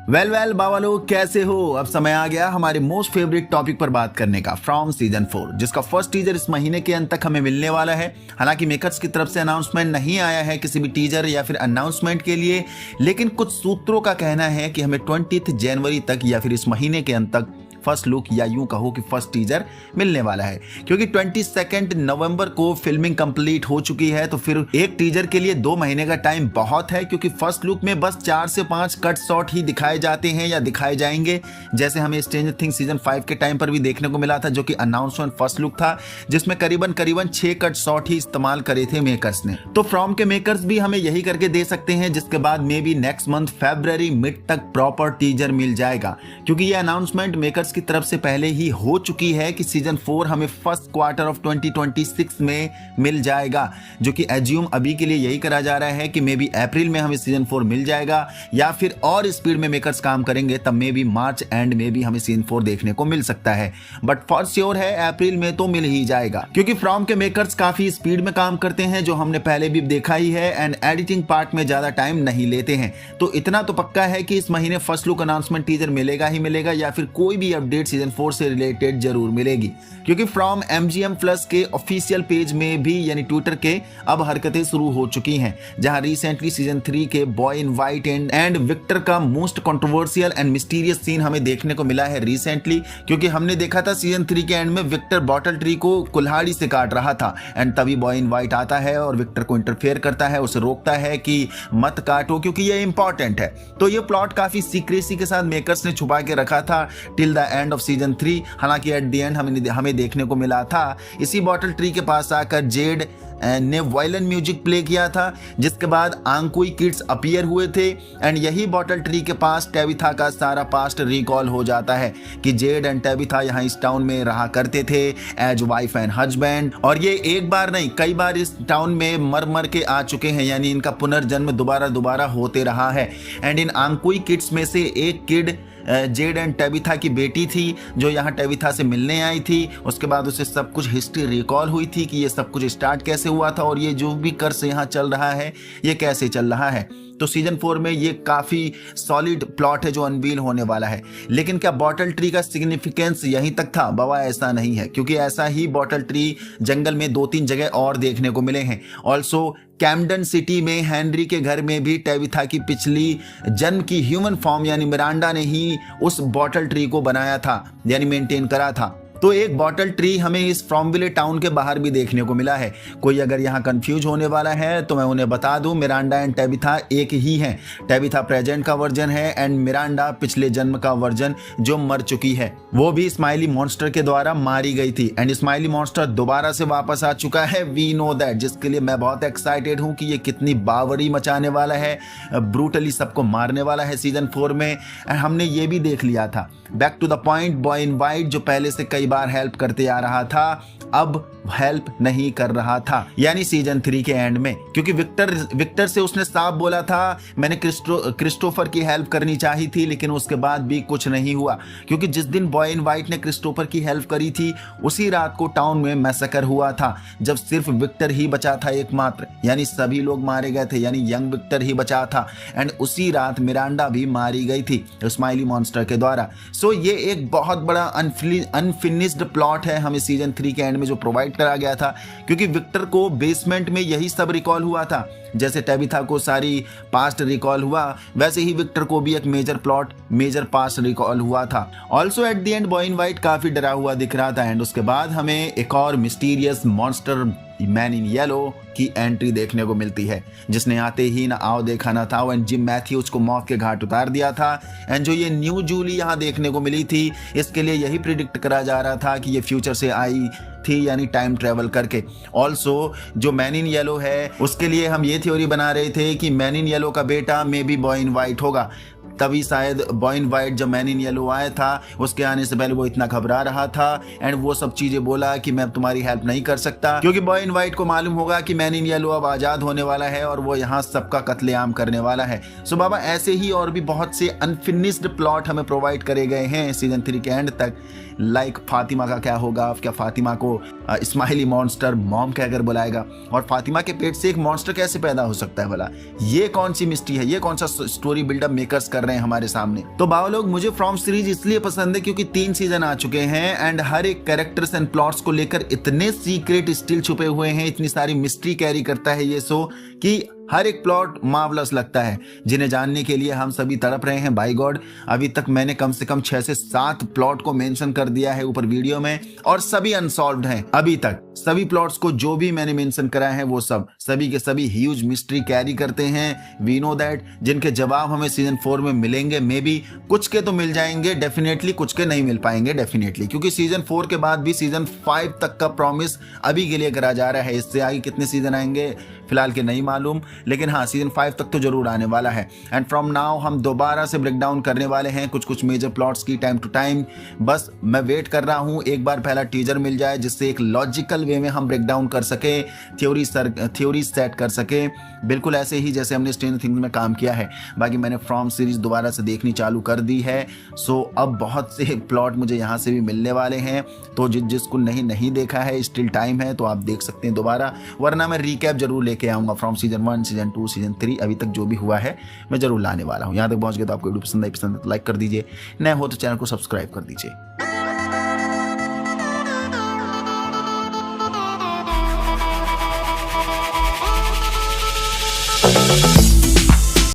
Well बाबा लोग कैसे हो। अब समय आ गया हमारे मोस्ट फेवरेट टॉपिक पर बात करने का, फ्रॉम सीजन 4, जिसका फर्स्ट टीजर इस महीने के अंत तक हमें मिलने वाला है। हालांकि मेकर्स की तरफ से अनाउंसमेंट नहीं आया है किसी भी टीजर या फिर अनाउंसमेंट के लिए, लेकिन कुछ सूत्रों का कहना है कि हमें 20 जनवरी तक या फिर इस महीने के अंत तक फर्स्ट लुक या यूं कहो कि फर्स्ट टीजर मिलने वाला है, क्योंकि 22 नवंबर को फिल्मिंग कंप्लीट हो चुकी है। तो फिर एक टीजर के लिए 2 महीने का टाइम बहुत है, क्योंकि फर्स्ट लुक में बस 4 से 5 कट शॉट ही दिखाए जाते हैं या दिखाए जाएंगे, जैसे हमें स्ट्रेंजर थिंग्स सीजन 5 के टाइम पर भी देखने को मिला था, जो कि अनाउंसमेंट फर्स्ट लुक था, जिसमें करीबन 6 कट शॉट ही इस्तेमाल करे थे मेकर्स ने। तो फ्रॉम के मेकर्स भी हमें यही करके दे सकते हैं, जिसके बाद may be next month February mid तक प्रॉपर टीजर मिल जाएगा, क्योंकि ये अनाउंसमेंट मेकर्स की तरफ से पहले ही हो चुकी है कि सीजन 4 हमें फर्स्ट क्वार्टर ऑफ 2026 में मिल जाएगा, जो कि एज्यूम अभी के लिए यही करा जा रहा है कि मे बी अप्रैल में हमें सीजन 4 मिल जाएगा, या फिर और स्पीड में मेकर्स काम करेंगे तब मे बी मार्च एंड में भी हमें सीजन 4 देखने को मिल सकता है। बट फॉर श्योर है अप्रैल में तो मिल ही जाएगा, क्योंकि फ्रॉम के मेकर्स काफी स्पीड में काम करते हैं, जो हमने पहले भी देखा ही है, एंड एडिटिंग पार्ट में ज्यादा टाइम नहीं लेते हैं। तो इतना तो पक्का है कि इस महीने फर्स्ट लुक अनाउंसमेंट टीजर मिलेगा ही मिलेगा, या फिर कोई भी अपडेट सीजन 4 से रिलेटेड जरूर मिलेगी, क्योंकि फ्रॉम MGM प्लस के ऑफिशियल पेज में भी यानी ट्विटर के अब हरकतें शुरू हो चुकी हैं, जहां रिसेंटली सीजन 3 के boy in white and Victor का most controversial and mysterious scene हमें देखने को मिला है रिसेंटली, क्योंकि हमने देखा था सीजन 3 के एंड में विक्टर बॉटल ट्री को कुल्हाड़ी से काट रहा था, एंड तभी बॉय इन वाइट आता है और विक्टर को इंटरफेयर करता है, उसे रोकता है कि मत काटो क्योंकि ये इंपॉर्टेंट है। तो ये प्लॉट काफी सीक्रेसी के साथ मेकर्स ने छुपा के रखा था till the end off season 3। हालांकि एट द एंड हमें देखने को मिला था इसी बॉटल ट्री के पास आकर जेड ने वायलिन म्यूजिक प्ले किया था, जिसके बाद आंकुई किड्स अपीयर हुए थे, एंड यही बॉटल ट्री के पास टेबिथा का सारा पास्ट रिकॉल हो जाता है कि जेड एंड टेबिथा यहाँ इस टाउन में रहा करते थे एज वाइफ एंड हस्बैंड, और ये एक बार नहीं कई बार इस टाउन में मर के आ चुके हैं, यानी इनका पुनर्जन्म दोबारा होते रहा है। एंड इन आंकुई किड्स में से एक किड जेड एंड टेबिथा की बेटी थी, जो यहाँ टेबिथा से मिलने आई थी। उसके बाद उसे सब कुछ हिस्ट्री रिकॉल हुई थी कि ये सब कुछ स्टार्ट कैसे हुआ था, और ये जो भी कर्स यहाँ चल रहा है ये कैसे चल रहा है। तो सीजन 4 में ये काफी सॉलिड प्लॉट है जो अनवील होने वाला है। लेकिन क्या बॉटल ट्री का सिग्निफिकेंस यहीं तक था? बाबा ऐसा नहीं है, क्योंकि ऐसा ही बॉटल ट्री जंगल में 2-3 जगह और देखने को मिले हैं। ऑल्सो कैम्पडन सिटी में हेनरी के घर में भी टेबिथा की पिछली जन्म की ह्यूमन फॉर्म यानी मिरांडा ने ही उस बॉटल ट्री को बनाया था, यानी मेंटेन करा था। तो एक बॉटल ट्री हमें इस फ्रॉमविले टाउन के बाहर भी देखने को मिला है। कोई अगर यहाँ कंफ्यूज होने वाला है तो मैं उन्हें बता दूं, मिरांडा एंड टेबिथा एक ही हैं। टेबिथा प्रेजेंट का वर्जन है एंड मिरांडा पिछले जन्म का वर्जन जो मर चुकी है, वो भी स्माइली मॉन्स्टर के द्वारा मारी गई थी, एंड स्माइली मॉन्स्टर दोबारा से वापस आ चुका है, वी नो दैट, जिसके लिए मैं बहुत एक्साइटेड हूँ कि ये कितनी बावरी मचाने वाला है, ब्रूटली सबको मारने वाला है सीजन 4 में। एंड हमने ये भी देख लिया था, back to the point, boy in white जो पहले से कई बार हेल्प करते आ रहा था अब हेल्प नहीं कर रहा था, यानी सीजन 3 के एंड में, क्योंकि विक्टर से उसने साफ बोला था मैंने क्रिस्टोफर की हेल्प करनी चाहिए थी, लेकिन उसके बाद भी कुछ नहीं हुआ, क्योंकि जिस दिन बॉय इन वाइट ने क्रिस्टोफर की हेल्प करी थी उसी रात को टाउन में मैसेकर हुआ था, जब सिर्फ विक्टर ही बचा था एकमात्र, यानी सभी लोग मारे गए थे, यानी यंग विक्टर ही बचा था। एंड उसी रात मिरांडा भी मारी गई थी स्माइली मॉन्स्टर के द्वारा। सो ये एक बहुत बड़ा अनफिनिश्ड प्लॉट है हमें सीजन 3 के एंड में जो प्रोवाइड करा गया था, क्योंकि विक्टर को बेसमेंट में यही सब रिकॉल हुआ था, जैसे टेबिथा को सारी पास्ट रिकॉल हुआ, वैसे ही विक्टर को भी एक मेजर पास्ट रिकॉल हुआ था। Also at the end boy in white काफी डरा हुआ दिख रहा था, एंड उसके बाद हमें एक और mysterious monster man in yellow की एंट्री देखने को मिलती है, जिसने आते ही ना आओ देखा ना था, एंड जिम मैथ्यूज को मौत के घाट उतार दिया था। एंड जो ये न्यू जूली यहाँ देखने को मिली थी, इसके लिए यही प्रिडिक्ट करा जा रहा था कि ये फ्यूचर से आई थी, यानी टाइम ट्रेवल करके। ऑल्सो जो मैन इन येलो है उसके लिए हम ये थ्योरी बना रहे थे कि मैन इन येलो का बेटा may be boy in white होगा, तभी शायद बॉय इन वाइट जब मैन इन येलो आया था उसके आने से पहले वो इतना घबरा रहा था, एंड वो सब चीजें बोला कि मैं तुम्हारी हेल्प नहीं कर सकता, क्योंकि बॉय इन वाइट को मालूम होगा कि मैन इन येलो अब आजाद होने वाला है और वो यहाँ सबका कत्लेआम करने वाला है। सो बाबा ऐसे ही और भी बहुत से अनफिनिश्ड प्लॉट हमें प्रोवाइड करे गए हैं सीजन 3 के एंड तक। लाइक फातिमा का क्या होगा, क्या फातिमा को स्माइली मॉन्स्टर मॉम कहकर बुलाएगा, और फातिमा के पेट से एक मॉन्स्टर कैसे पैदा हो सकता है भला? ये कौन सी मिस्ट्री है, ये कौन सा स्टोरी बिल्डअप मेकर्स कर रहे हैं हमारे सामने। तो बाबा लोग, मुझे फ्रॉम सीरीज इसलिए पसंद है क्योंकि 3 सीजन आ चुके हैं एंड हर एक कैरेक्टर्स एंड प्लॉट्स को लेकर इतने सीक्रेट स्टिल छुपे हुए हैं, इतनी सारी मिस्ट्री कैरी करता है ये शो कि हर एक प्लॉट मार्वलस लगता है, जिन्हें जानने के लिए हम सभी तड़प रहे हैं। बाय गॉड, अभी तक मैंने कम से कम 6 से 7 प्लॉट को मेंशन कर दिया है ऊपर वीडियो में और सभी अनसॉल्व्ड हैं अभी तक। सभी प्लॉट्स को जो भी मैंने मेंशन करा है वो सभी के सभी ह्यूज मिस्ट्री कैरी करते हैं। वी नो दैट, जिनके जवाब हमें सीजन 4 में मिलेंगे। मे बी कुछ के तो मिल जाएंगे डेफिनेटली, कुछ के नहीं मिल पाएंगे डेफिनेटली, क्योंकि सीजन 4 के बाद भी सीजन 5 तक का प्रॉमिस अभी के लिए करा जा रहा है। इससे आगे कितने सीजन आएंगे फिलहाल के नहीं मालूम, लेकिन हाँ सीजन 5 तक तो जरूर आने वाला है। एंड फ्रॉम नाउ हम दोबारा से ब्रेक डाउन करने वाले हैं कुछ मेजर प्लॉट्स की टाइम टू टाइम। बस मैं वेट कर रहा हूँ एक बार पहला टीजर मिल जाए, जिससे एक लॉजिकल वे में हम ब्रेक डाउन कर सके, थ्योरी सेट कर सके, बिल्कुल ऐसे ही जैसे हमने स्ट्रेंजर थिंग्स में काम किया है। बाकी मैंने फ्रॉम सीरीज दोबारा से देखनी चालू कर दी है, सो अब बहुत से प्लॉट मुझे यहाँ से भी मिलने वाले हैं। तो जिसको नहीं देखा है, स्टिल टाइम है, तो आप देख सकते हैं दोबारा, वरना मैं रिकैप जरूर लेके आऊंगा फ्रॉम सीजन 1, सीजन 2, सीजन 3 अभी तक जो भी हुआ है मैं जरूर लाने वाला हूँ। यहाँ तक पहुँच गए तो आपको वीडियो पसंद है तो लाइक कर दीजिए, नए हो तो चैनल को सब्सक्राइब कर दीजिए।